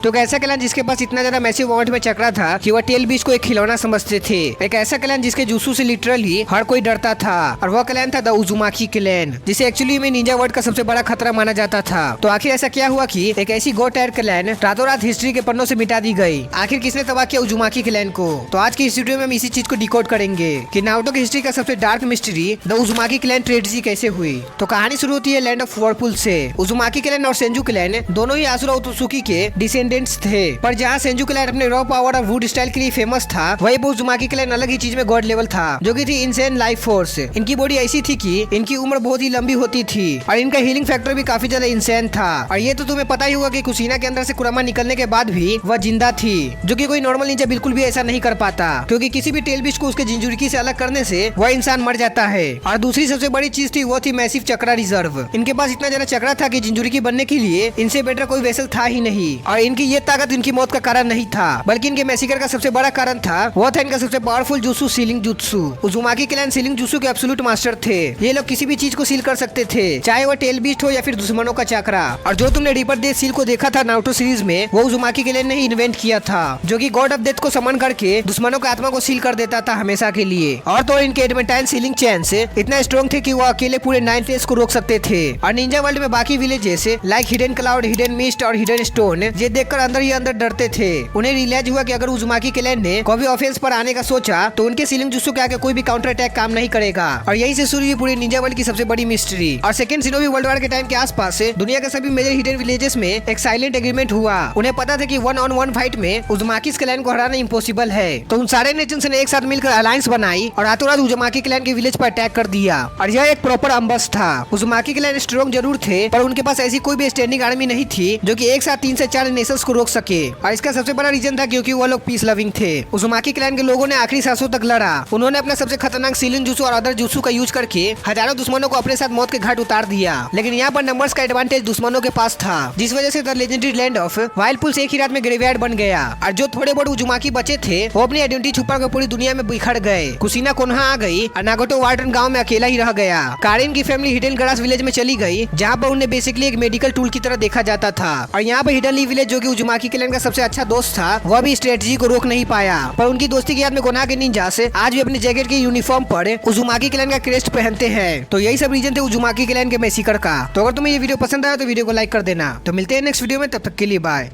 तो एक ऐसा क्लैन जिसके पास इतना ज्यादा मैसिव अमाउंट में चक्रा था कि वह टेल बीच को एक खिलौना समझते थे। एक ऐसा क्लैन जिसके जुसू से लिटरली हर कोई डरता था और वह क्लैन था द उजुमाकी क्लैन, जिसे एक्चुअली में निंजा वर्ल्ड का सबसे बड़ा खतरा माना जाता था। तो आखिर ऐसा क्या हुआ कि एक ऐसी गो टायर क्लैन रातों रात हिस्ट्री के पन्नों से मिटा दी गई। आखिर किसने तबाह किया उजुमाकी क्लैन को? तो आज की इस वीडियो में हम इसी चीज को डिकोड करेंगे कि नारुतो की हिस्ट्री का सबसे dark mystery the उजुमाकी clan tragedy कैसे हुई। तो कहानी शुरू होती है लैंड ऑफ व्हर्लपूल से। उजुमाकी क्लैन और सेंजू क्लैन दोनों ही आसुरा ओत्सुकी के डिसेंडेंट्स थे, पर जहाँ सेंजू क्लैन अपने रॉ पावर और वुड स्टाइल के लिए फेमस था, वही उजुमाकी क्लैन अलग ही चीज में गॉड लेवल था, जो कि थी इनसेन लाइफ फोर्स। इनकी बॉडी ऐसी थी कि इनकी उम्र बहुत ही लंबी होती थी और इनका हीलिंग फैक्टर भी काफी ज्यादा इंसेन था। और ये तो तुम्हें पता ही होगा कि कुसीना के अंदर से कुरामा निकलने के बाद भी वह जिंदा थी, जो कि कोई नॉर्मल निंजा बिल्कुल भी ऐसा नहीं कर पाता, क्योंकि किसी भी टेल बीच को उसके जिंजुरिकी से अलग करने से वह इंसान मर जाता है। और दूसरी सबसे बड़ी चीज थी वो थी मैसिव चक्रा रिजर्व। इनके पास इतना ज्यादा चक्रा था कि जिंजुरिकी बनने के लिए इनसे बेटर कोई वेसल था ही नहीं। और इनकी ये ताकत इनकी मौत का कारण नहीं था, बल्कि इनके मैसिकर का सबसे बड़ा कारण था वो था इनका सबसे powerful jutsu ceiling jutsu. उजुमाकी clan ceiling jutsu के एब्सोल्यूट मास्टर थे। ये लोग किसी भी चीज को सील कर सकते थे, चाहे वो टेल बीस्ट हो या फिर दुश्मनों का चक्रा। और जो तुमने रिपर डेथ सील को देखा था नारुतो सीरीज में, वो उजुमाकी क्लैन ने ही इन्वेंट किया था, जो कि गॉड ऑफ डेथ को समन करके दुश्मनों की आत्मा को सील कर देता था हमेशा के लिए। और तो इनके एडमेंटाइन सीलिंग चेन्स इतना स्ट्रॉन्ग थे कि वो अकेले पूरे 9 डेज को रोक सकते थे। और निंजा वर्ल्ड में बाकी villages like hidden cloud, hidden mist और हिडन स्टोन ये देखकर अंदर ही अंदर डरते थे। उन्हें रियलाइज हुआ कि अगर उजुमाकी क्लैन ने कोई ऑफेंस पर आने का सोचा तो उनके सीलिंग जुत्सु के आगे कोई भी काउंटर अटैक काम नहीं करेगा। और यहीं से शुरू हुई पूरी निंजा वर्ल्ड की सबसे बड़ी मिस्ट्री। और सेकंड शिनोबी वर्ल्ड वॉर के टाइम के आसपास दुनिया के सभी मेजर हिडन विलेजेस में एक साइलेंट एग्रीमेंट हुआ। उन्हें पता था कि 1-on-1 फाइट में उजुमाकी क्लैन को हराना इम्पॉसिबल है, तो उन सारे नेशंस ने एक साथ मिलकर अलायंस बनाई और रातों रात उजुमाकी क्लैन के विलेज पर अटैक कर दिया। और यह एक प्रॉपर अम्बस था। उजुमाकी क्लैन स्ट्रॉन्ग जरूर थे, पर उनके पास ऐसी कोई भी स्टैंडिंग आर्मी नहीं थी जो कि एक साथ 3 से 4 नेशंस को रोक सके। और इसका सबसे बड़ा रीजन था क्योंकि वो लोग पीस लविंग थे। उजुमाकी क्लैन के लोगों ने आखिरी सांसों तक लड़ा। उन्होंने अपना सबसे खतरनाक सीलिंग जुत्सु और अदर जुत्सु का यूज करके हजारों दुश्मनों को अपने साथ मौत के घाट उतार दिया। लेकिन यहाँ पर नंबर्स का एडवांटेज दुश्मनों के पास था, जिस वजह से the legendary land of Whirlpool एक ही रात में ग्रेवयार्ड बन गया। और जो थोड़े बहुत उजुमाकी बचे थे वो अपनी आइडेंटिटी छुपा कर पूरी दुनिया में बिखर गए। कुसीना कोनहा आ गई और नागोटो वार्डन गाँव में अकेला ही रह गया। कारिन की फैमिली हिडन ग्रास विलेज में चली गई, जहाँ पर उन्हें बेसिकली एक मेडिकल टूल की तरह देखा जाता था। और यहाँ पर हिडन ली विलेज, जो कि उजुमाकी क्लैन का सबसे अच्छा दोस्त था, वह भी स्ट्रेटजी को रोक नहीं पाया। पर उनकी दोस्ती की याद में कोनहा के निंजास आज भी अपने जैकेट के यूनिफॉर्म पर उजुमाकी क्लैन का क्रेस्ट पहनते हैं। तो यही सब रीजन थे उजुमाकी क्लैन के मैसिकर का। तो अगर तुम्हें ये वीडियो पसंद आया तो वीडियो को लाइक कर देना। तो मिलते हैं नेक्स्ट वीडियो में, तब तक के लिए बाय।